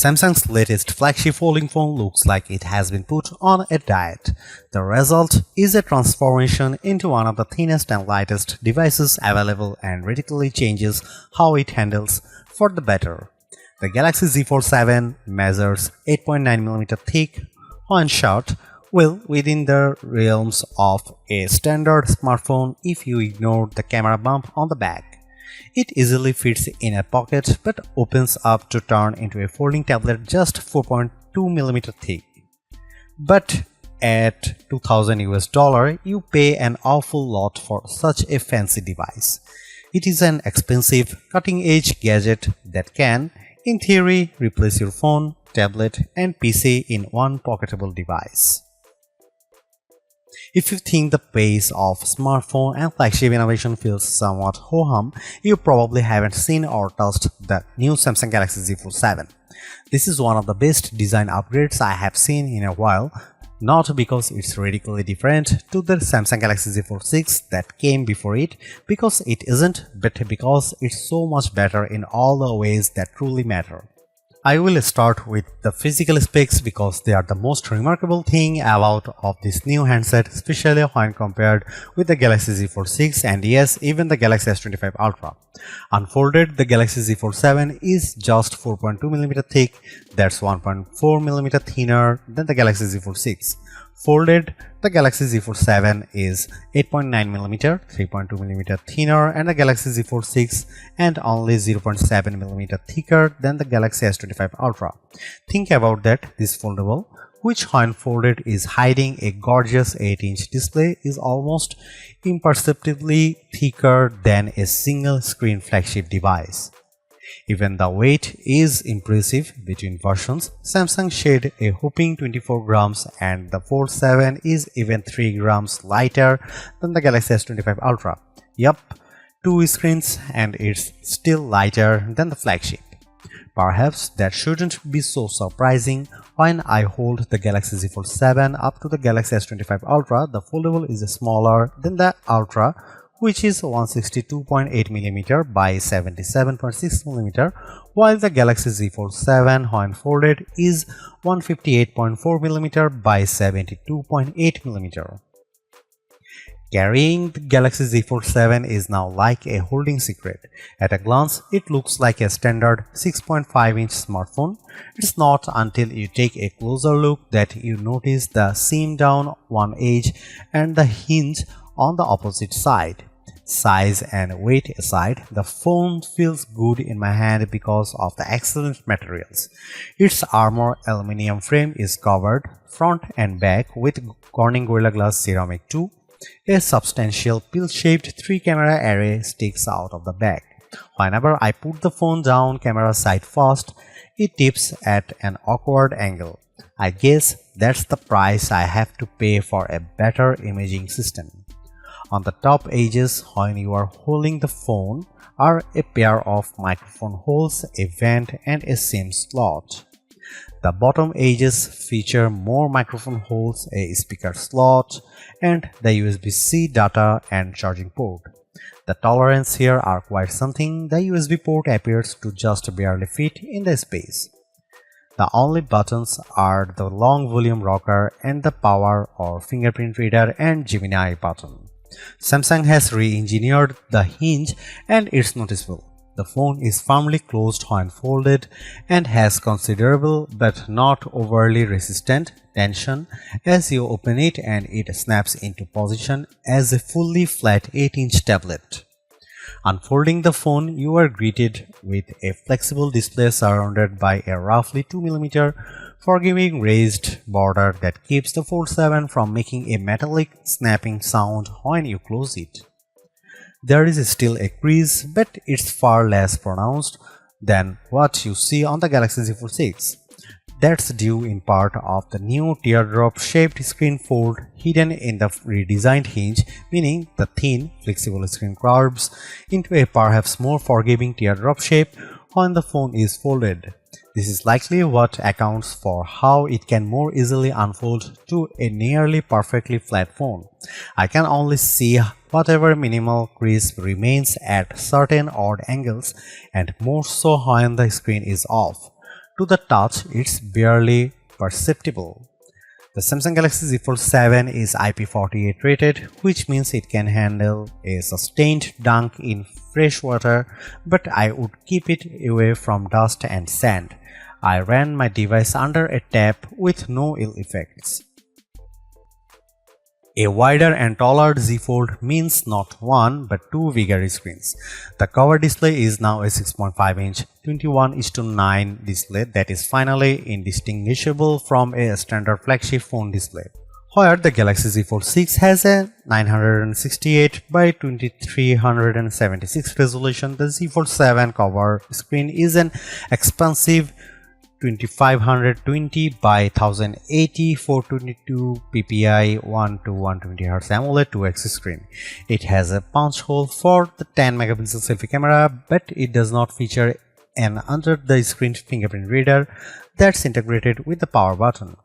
Samsung's latest flagship folding phone looks like it has been put on a diet. The result is a transformation into one of the thinnest and lightest devices available and radically changes how it handles for the better. The Galaxy Z Fold 7 measures 8.9mm thick and short, well within the realms of a standard smartphone if you ignore the camera bump on the back. It easily fits in a pocket but opens up to turn into a folding tablet just 4.2mm thick. But at $2000 you pay an awful lot for such a fancy device. It is an expensive, cutting-edge gadget that can, in theory, replace your phone, tablet, and PC in one pocketable device. If you think the pace of smartphone and flagship innovation feels somewhat ho-hum, you probably haven't seen or touched the new Samsung Galaxy Z Fold 7. This is one of the best design upgrades I have seen in a while, not because it's radically different to the Samsung Galaxy Z Fold 6 that came before it, because it isn't, but because it's so much better in all the ways that truly matter. I will start with the physical specs because they are the most remarkable thing about of this new handset, especially when compared with the Galaxy Z Fold 6 and yes, even the Galaxy S25 Ultra. Unfolded, the Galaxy Z Fold 7 is just 4.2mm thick, that's 1.4mm thinner than the Galaxy Z Fold 6. Folded, the Galaxy Z Fold 7 is 8.9mm, 3.2mm thinner and the Galaxy Z Fold 6 and only 0.7mm thicker than the Galaxy S25 Ultra. Think about that, this foldable, which when folded is hiding a gorgeous 8-inch display, is almost imperceptibly thicker than a single screen flagship device. Even the weight is impressive between versions. Samsung shed a whopping 24 grams and the Fold 7 is even 3 grams lighter than the Galaxy S25 Ultra. Yup, 2 screens and it's still lighter than the flagship. Perhaps that shouldn't be so surprising. When I hold the Galaxy Z Fold 7 up to the Galaxy S25 Ultra, the foldable is smaller than the Ultra, which is 162.8mm by 77.6mm, while the Galaxy Z Fold 7 when folded is 158.4mm by 72.8mm. Carrying the Galaxy Z Fold 7 is now like a holding secret. At a glance, it looks like a standard 6.5-inch smartphone. It's not until you take a closer look that you notice the seam down one edge and the hinge on the opposite side. Size and weight aside, the phone feels good in my hand because of the excellent materials. Its armor aluminum frame is covered front and back with Corning Gorilla Glass Ceramic 2. A substantial pill-shaped 3-camera array sticks out of the back. Whenever I put the phone down camera side first, it tips at an awkward angle. I guess that's the price I have to pay for a better imaging system. On the top edges, when you are holding the phone, are a pair of microphone holes, a vent, and a SIM slot. The bottom edges feature more microphone holes, a speaker slot, and the USB-C data and charging port. The tolerances here are quite something. The USB port appears to just barely fit in the space. The only buttons are the long volume rocker and the power or fingerprint reader and Gemini button. Samsung has re-engineered the hinge and it's noticeable. The phone is firmly closed when folded and has considerable but not overly resistant tension as you open it, and it snaps into position as a fully flat 8-inch tablet. Unfolding the phone, you are greeted with a flexible display surrounded by a roughly 2mm forgiving raised border that keeps the Fold 7 from making a metallic snapping sound when you close it. There is still a crease, but it's far less pronounced than what you see on the Galaxy Z Fold 6. That's due in part of the new teardrop-shaped screen fold hidden in the redesigned hinge, meaning the thin, flexible screen curves into a perhaps more forgiving teardrop shape when the phone is folded. This is likely what accounts for how it can more easily unfold to a nearly perfectly flat phone. I can only see whatever minimal crease remains at certain odd angles, and more so when the screen is off. To the touch, it's barely perceptible. The Samsung Galaxy Z Fold 7 is IP48 rated, which means it can handle a sustained dunk in fresh water, but I would keep it away from dust and sand. I ran my device under a tap with no ill effects. A wider and taller Z Fold means not one but two bigger screens. The cover display is now a 6.5-inch 21:9 display that is finally indistinguishable from a standard flagship phone display. Where the Galaxy Z Fold 6 has a 968 by 2376 resolution, the Z Fold 7 cover screen is an expansive 2520 by 1080 422 ppi 1 to 120 Hz AMOLED 2x screen. It has a punch hole for the 10 megapixel selfie camera, but it does not feature an under the screen fingerprint reader that's integrated with the power button.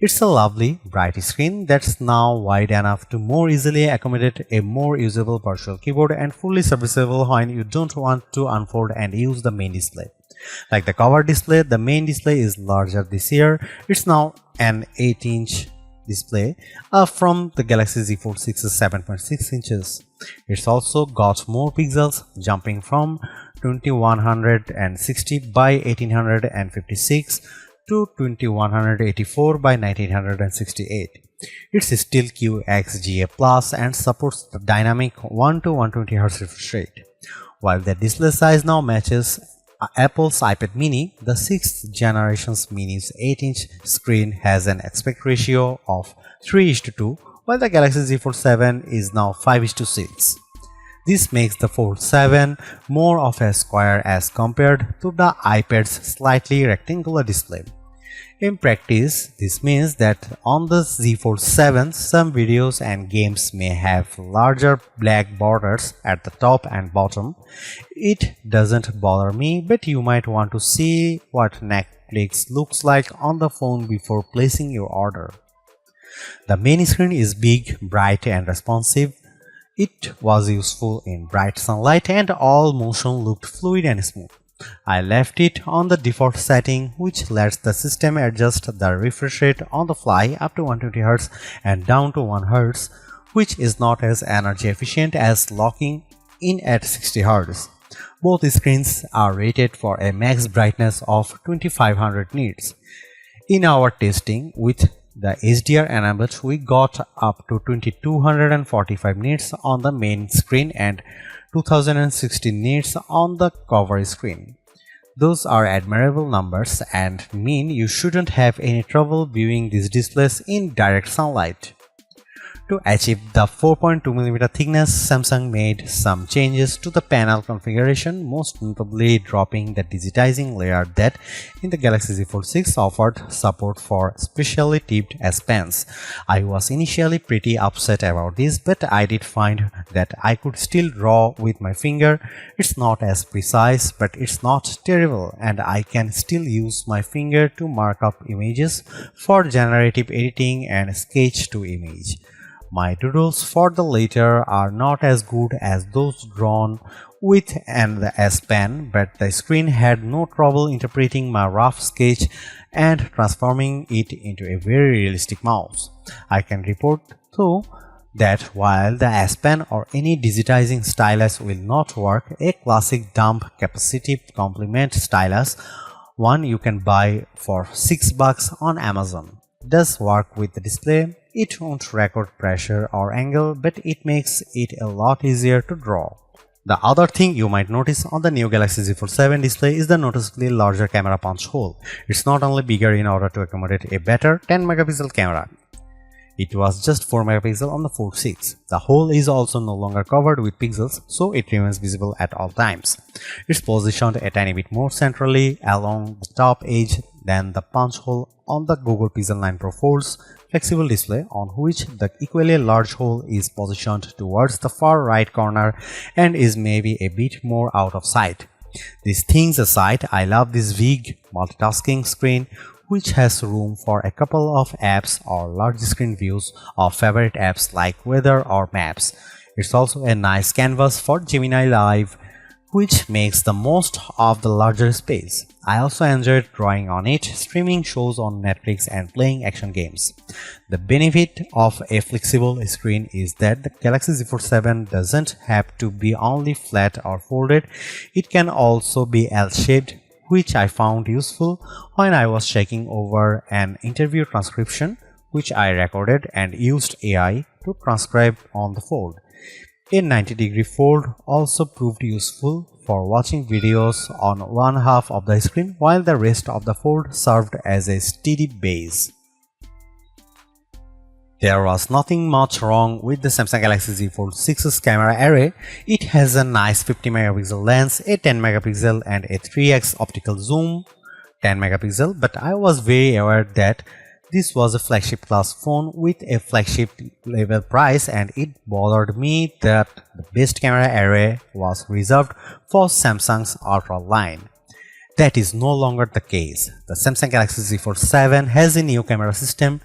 It's a lovely, bright screen that's now wide enough to more easily accommodate a more usable virtual keyboard and fully serviceable when you don't want to unfold and use the main display. Like the cover display, the main display is larger this year. It's now an 8-inch display from the Galaxy Z Fold 6's 7.6 inches. It's also got more pixels, jumping from 2160 by 1856 to 2184 by 1968. It's still QXGA Plus and supports the dynamic 1 to 120 Hz refresh rate. While the display size now matches Apple's iPad mini, the 6th generation's mini's 8-inch screen has an aspect ratio of 3:2, while the Galaxy Z Fold 7 is now 5:6. This makes the Fold 7 more of a square as compared to the iPad's slightly rectangular display. In practice, this means that on the Z Fold 7, some videos and games may have larger black borders at the top and bottom. It doesn't bother me, but you might want to see what Netflix looks like on the phone before placing your order. The main screen is big, bright and responsive. It was useful in bright sunlight and all motion looked fluid and smooth. I left it on the default setting, which lets the system adjust the refresh rate on the fly up to 120 Hz and down to 1 Hz, which is not as energy efficient as locking in at 60 Hz. Both screens are rated for a max brightness of 2500 nits. In our testing with the HDR enabled, we got up to 2245 nits on the main screen and 2060 nits on the cover screen. Those are admirable numbers and mean you shouldn't have any trouble viewing these displays in direct sunlight. To achieve the 4.2mm thickness, Samsung made some changes to the panel configuration, most notably dropping the digitizing layer that in the Galaxy Z Fold 6 offered support for specially tipped S Pens. I was initially pretty upset about this, but I did find that I could still draw with my finger. It's not as precise, but it's not terrible, and I can still use my finger to mark up images for generative editing and sketch to image. My doodles for the latter are not as good as those drawn with the S Pen, but the screen had no trouble interpreting my rough sketch and transforming it into a very realistic mouse. I can report though that while the S Pen or any digitizing stylus will not work, a classic dumb capacitive complement stylus, one you can buy for $6 on Amazon, does work with the display. It won't record pressure or angle, but it makes it a lot easier to draw. The other thing you might notice on the new Galaxy Z Fold 7 display is the noticeably larger camera punch hole. It's not only bigger in order to accommodate a better 10 megapixel camera. It was just 4 megapixel on the Fold 6. The hole is also no longer covered with pixels, so it remains visible at all times. It's positioned a tiny bit more centrally along the top edge than the punch hole on the Google Pixel 9 Pro Fold's flexible display, on which the equally large hole is positioned towards the far right corner and is maybe a bit more out of sight. These things aside, I love this big multitasking screen, which has room for a couple of apps or large screen views of favorite apps like weather or maps. It's also a nice canvas for Gemini Live, which makes the most of the larger space. I also enjoyed drawing on it, streaming shows on Netflix and playing action games. The benefit of a flexible screen is that the Galaxy Z Fold 7 doesn't have to be only flat or folded, it can also be L-shaped, which I found useful when I was checking over an interview transcription which I recorded and used AI to transcribe on the fold. A 90-degree fold also proved useful for watching videos on one half of the screen while the rest of the fold served as a steady base. There was nothing much wrong with the Samsung Galaxy Z Fold 6's camera array. It has a nice 50 megapixel lens, a 10 megapixel and a 3x optical zoom, 10 megapixel, but I was very aware that this was a flagship class phone with a flagship level price, and it bothered me that the best camera array was reserved for Samsung's Ultra line. That is no longer the case. The Samsung Galaxy Z Fold 7 has a new camera system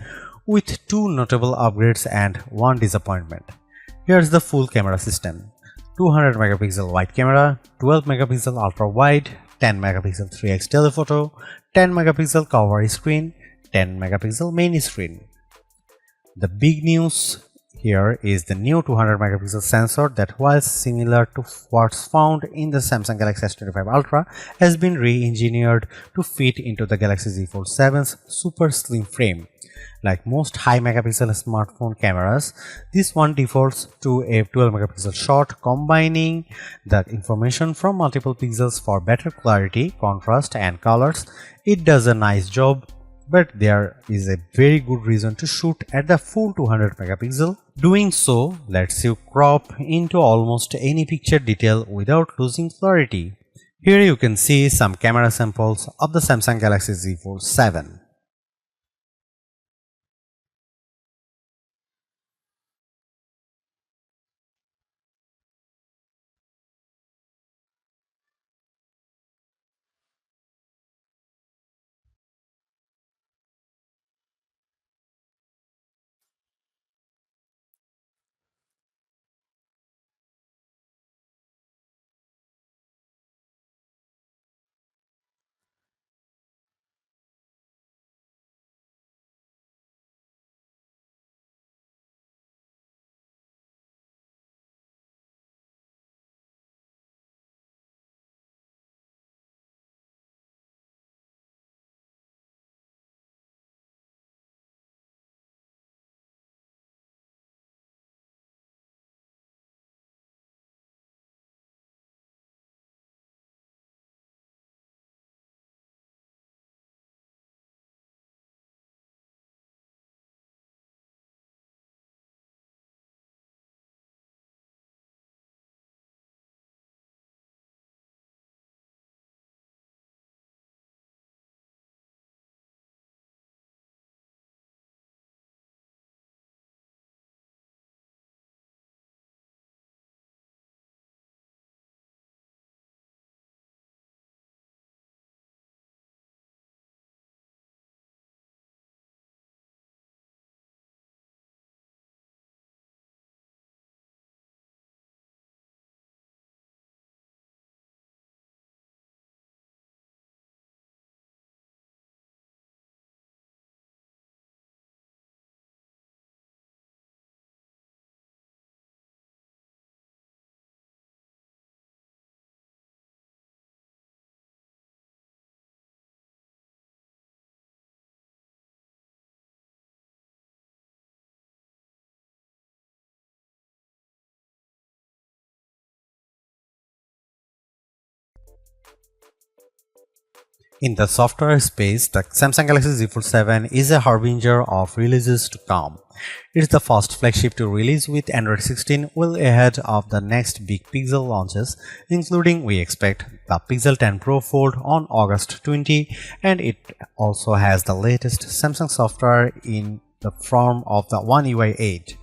with two notable upgrades and one disappointment. Here's the full camera system: 200 megapixel wide camera, 12 megapixel ultra wide, 10 megapixel 3x telephoto, 10 megapixel cover screen, 10 megapixel main screen. The big news here is the new 200 megapixel sensor that, while similar to what's found in the Samsung Galaxy S25 Ultra, has been re-engineered to fit into the Galaxy Z Fold 7's super slim frame. Like most high megapixel smartphone cameras, this one defaults to a 12 megapixel shot, combining the information from multiple pixels for better clarity, contrast and colors. It does a nice job, but there is a very good reason to shoot at the full 200 megapixel. Doing so lets you crop into almost any picture detail without losing clarity. Here you can see some camera samples of the Samsung Galaxy Z Fold 7. In the software space, the Samsung Galaxy Z Fold 7 is a harbinger of releases to come. It's the first flagship to release with Android 16, well ahead of the next big Pixel launches, including we expect the Pixel 10 Pro Fold on August 20, and it also has the latest Samsung software in the form of the One UI 8.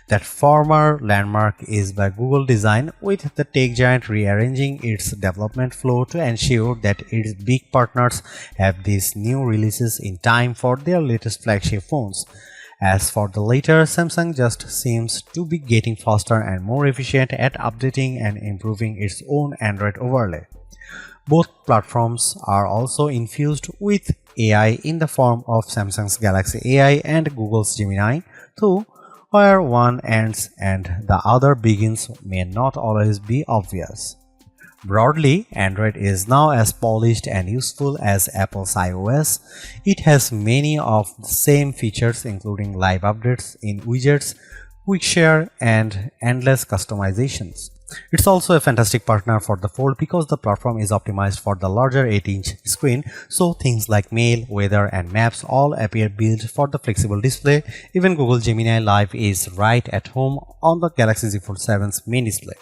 That former landmark is by Google design, with the tech giant rearranging its development flow to ensure that its big partners have these new releases in time for their latest flagship phones. As for the latter, Samsung just seems to be getting faster and more efficient at updating and improving its own Android overlay. Both platforms are also infused with AI in the form of Samsung's Galaxy AI and Google's Gemini, though where one ends and the other begins may not always be obvious. Broadly, Android is now as polished and useful as Apple's iOS. It has many of the same features including live updates in widgets, quick share, and endless customizations. It's also a fantastic partner for the Fold because the platform is optimized for the larger 8-inch screen, so things like mail, weather, and maps all appear built for the flexible display. Even Google Gemini Live is right at home on the Galaxy Z Fold 7's main display.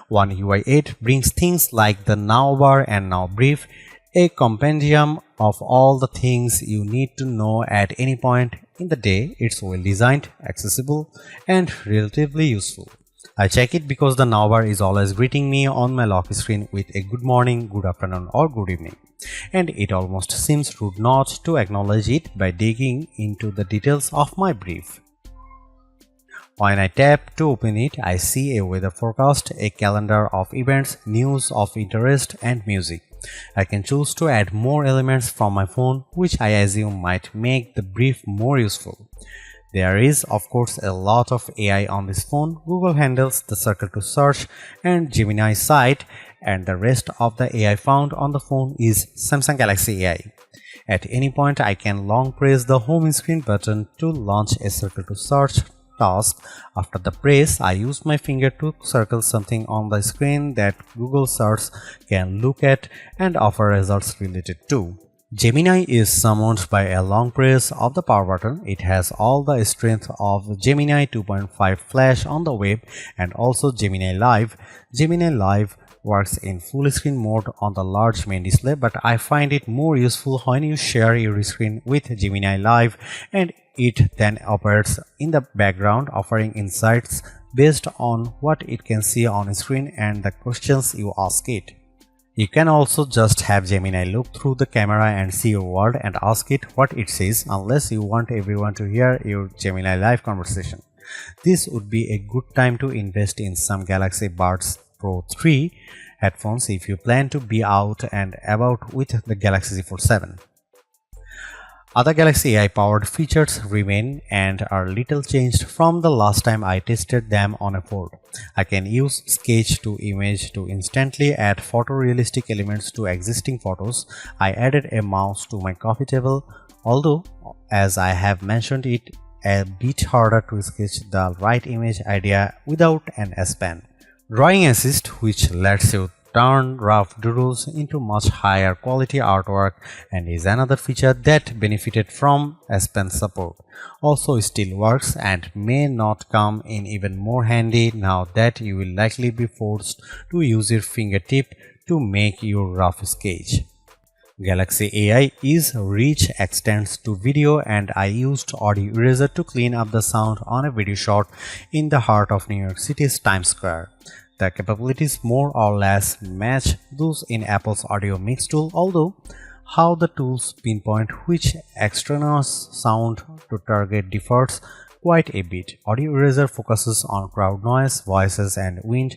One UI 8 brings things like the Now bar and Now brief, a compendium of all the things you need to know at any point in the day. It's well designed, accessible, and relatively useful. I check it because the Now bar is always greeting me on my lock screen with a good morning, good afternoon, or good evening, and it almost seems rude not to acknowledge it by digging into the details of my brief. When I tap to open it, I see a weather forecast, a calendar of events, news of interest, and music. I can choose to add more elements from my phone, which I assume might make the brief more useful. There is, of course, a lot of AI on this phone. Google handles the circle to search and Gemini site, and the rest of the AI found on the phone is Samsung Galaxy AI. At any point, I can long press the home screen button to launch a circle to search task. After the press, I use my finger to circle something on the screen that Google search can look at and offer results related to. Gemini is summoned by a long press of the power button. It has all the strength of Gemini 2.5 Flash on the web and also Gemini Live. Gemini Live works in full screen mode on the large main display, but I find it more useful when you share your screen with Gemini Live and it then operates in the background, offering insights based on what it can see on screen and the questions you ask it. You can also just have Gemini look through the camera and see your world and ask it what it says, unless you want everyone to hear your Gemini Live conversation. This would be a good time to invest in some Galaxy Buds Pro 3 headphones if you plan to be out and about with the Galaxy Z Fold 7. Other Galaxy AI powered features remain and are little changed from the last time I tested them on a Fold. I can use sketch to image to instantly add photorealistic elements to existing photos. I added a mouse to my coffee table, although as I have mentioned it a bit harder to sketch the right image idea without an S Pen. Drawing Assist, which lets you turn rough doodles into much higher quality artwork and is another feature that benefited from S Pen support. Also still works and may not come in even more handy now that you will likely be forced to use your fingertip to make your rough sketch. Galaxy AI is rich extends to video, and I used Audio Eraser to clean up the sound on a video shot in the heart of New York City's Times Square. The capabilities more or less match those in Apple's Audio Mix tool, although how the tools pinpoint which extraneous sound to target differs quite a bit. Audio Eraser focuses on crowd noise, voices, and wind,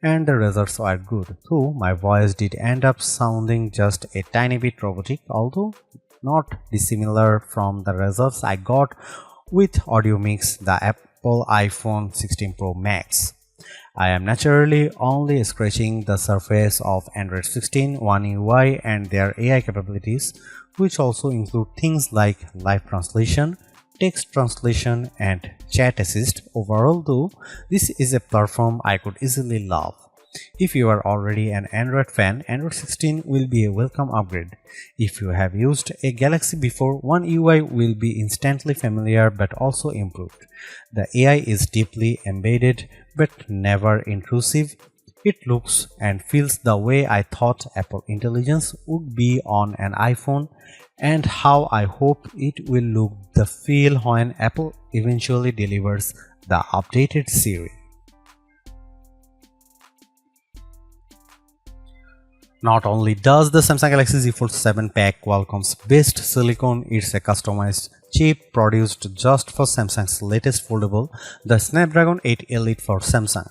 and the results are good, though my voice did end up sounding just a tiny bit robotic, although not dissimilar from the results I got with Audio Mix, the Apple iPhone 16 Pro Max. I am naturally only scratching the surface of Android 16, One UI, and their AI capabilities, which also include things like live translation, text translation, and chat assist. Overall, though, this is a platform I could easily love. If you are already an Android fan, Android 16 will be a welcome upgrade. If you have used a Galaxy before, One UI will be instantly familiar but also improved. The AI is deeply embedded but never intrusive. It looks and feels the way I thought Apple Intelligence would be on an iPhone, and how I hope it will look the feel when Apple eventually delivers the updated Siri. Not only does the Samsung Galaxy Z Fold 7 pack Qualcomm's best silicon, it's a customized chip produced just for Samsung's latest foldable, the Snapdragon 8 Elite for Samsung.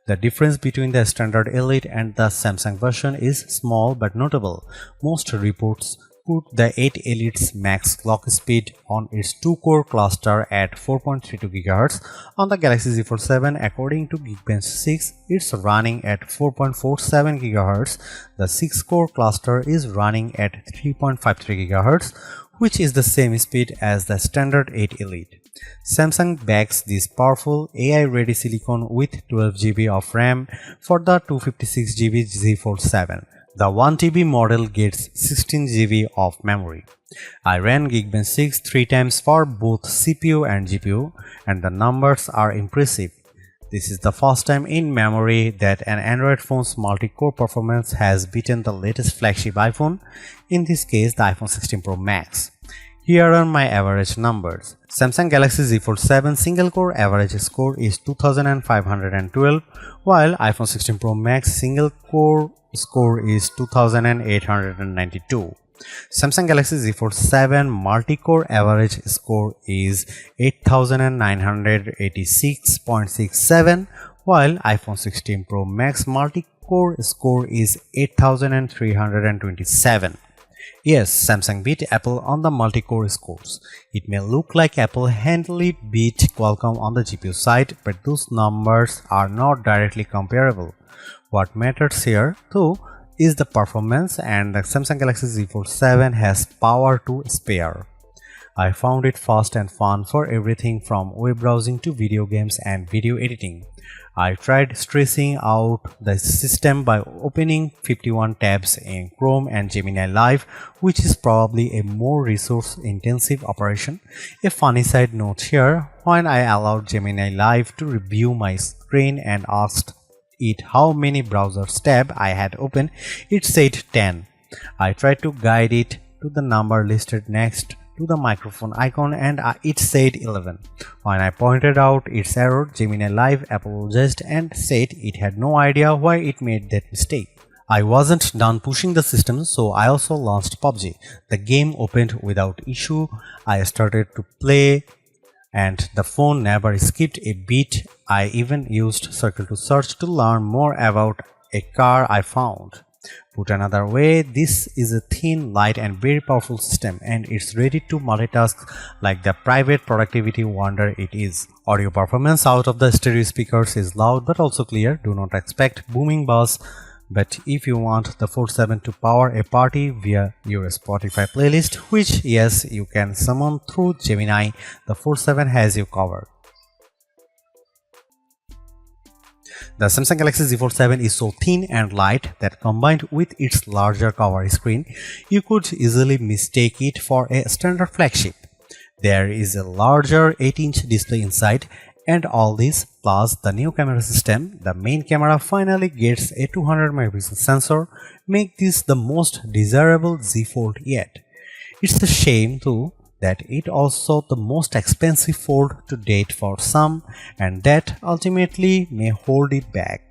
The difference between the standard Elite and the Samsung version is small but notable. Most reports put the 8 Elite's max clock speed on its 2-core cluster at 4.32 GHz. On the Galaxy Z Fold 7, according to Geekbench 6, it's running at 4.47 GHz. The 6-core cluster is running at 3.53 GHz, which is the same speed as the standard 8 Elite. Samsung backs this powerful AI-ready silicon with 12 GB of RAM for the 256 GB Z Fold 7. The 1 TB model gets 16 GB of memory. I ran Geekbench 6 3 times for both CPU and GPU, and the numbers are impressive. This is the first time in memory that an Android phone's multi-core performance has beaten the latest flagship iPhone, in this case the iPhone 16 Pro Max. Here are my average numbers. Samsung Galaxy Z Fold 7 single-core average score is 2512, while iPhone 16 Pro Max single-core score is 2892. Samsung Galaxy Z Fold 7 multi-core average score is 8986.67, while iPhone 16 Pro Max multi-core score is 8327. Yes, Samsung beat Apple on the multi-core scores. It may look like Apple handily beat Qualcomm on the GPU side, but those numbers are not directly comparable. What matters here, though, is the performance, and the Samsung Galaxy Z Fold 7 has power to spare. I found it fast and fun for everything from web browsing to video games and video editing. I tried stressing out the system by opening 51 tabs in Chrome and Gemini Live, which is probably a more resource-intensive operation. A funny side note here, when I allowed Gemini Live to review my screen and asked it how many browser tabs I had opened, it said 10. I tried to guide it to the number listed next to the microphone icon and it said 11. When I pointed out its error, Gemini Live apologized and said it had no idea why it made that mistake. I wasn't done pushing the system, so I also launched PUBG. The game opened without issue. I started to play and the phone never skipped a beat. I even used Circle to Search to learn more about a car I found. Put another way, this is a thin, light and very powerful system, and it's ready to multitask like the private productivity wonder it is. Audio performance out of the stereo speakers is loud but also clear. Do not expect booming bass, but if you want the Fold 7 to power a party via your Spotify playlist, which yes, you can summon through Gemini, the Fold 7 has you covered. The Samsung Galaxy Z Fold 7 is so thin and light that combined with its larger cover screen, you could easily mistake it for a standard flagship. There is a larger 8-inch display inside, and all this plus the new camera system, the main camera finally gets a 200 megapixel sensor, make this the most desirable Z Fold yet. It's a shame too that it also the most expensive fold to date for some, and that ultimately may hold it back.